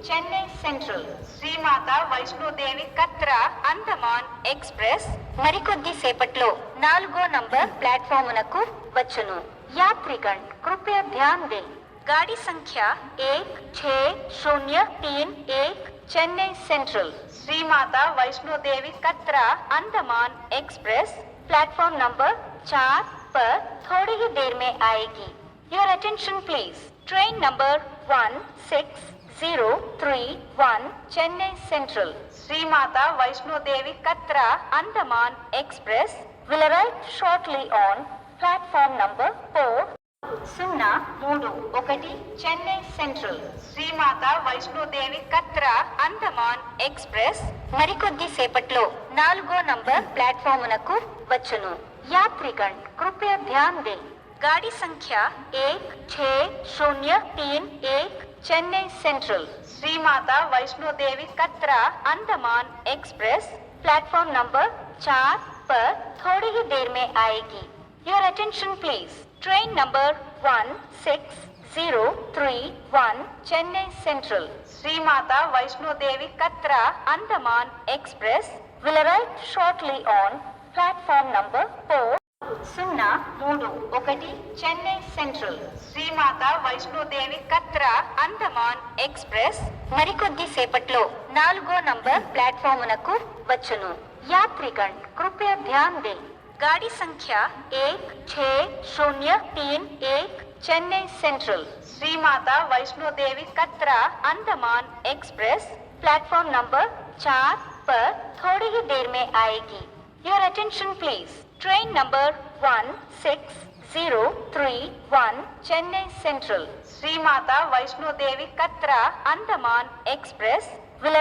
Chennai Central Shri Mata Vaishno Devi Katra Andaman express మరికొద్ది సేపట్లో 4వ నంబర్ ప్లాట్ఫామునకు వచ్చును. यात्रीगण कृपया ध्यान दें, गाड़ी संख्या 1603 Chennai Central Shri Mata Vaishno Devi Katra Andaman Express platform number 4 पर थोड़ी ही देर में आएगी. Your attention please. Train number 1603 Chennai Central Shri Mata Vaishno Devi Katra Andaman Express will arrive shortly on platform number 4 031 Chennai Central Shri Mata Vaishno Devi Katra Andaman express మరికొద్ది సేపట్లో 4వ నంబర్ ప్లాట్ఫామునకు వచ్చును. यात्रीगण कृपया ध्यान दें, गाड़ी संख्या 1603 Chennai Central Shri Mata Vaishno Devi Katra Andaman Express platform number 4 पर थोड़ी ही देर में आएगी. Your attention please. Train number 1603 Chennai Central Sri Mata Vaishno Devi Katra Andaman Express will arrive shortly on platform number 4 031 Chennai Central Sri Mata Vaishno Devi Katra Andaman Express మరికొద్ది సేపట్లో 4వ number ప్లాట్ఫామునకు వచ్చును. यात्रीगण कृपया ध्यान दें, गाड़ी संख्या 1603 Chennai Central Shri Mata Vaishno Devi Katra Andaman Express platform number 4 पर थोड़ी ही देर में आएगी. Your attention please. Train number 1603 Chennai Central Shri Mata Vaishno Devi Katra Andaman Express will arrive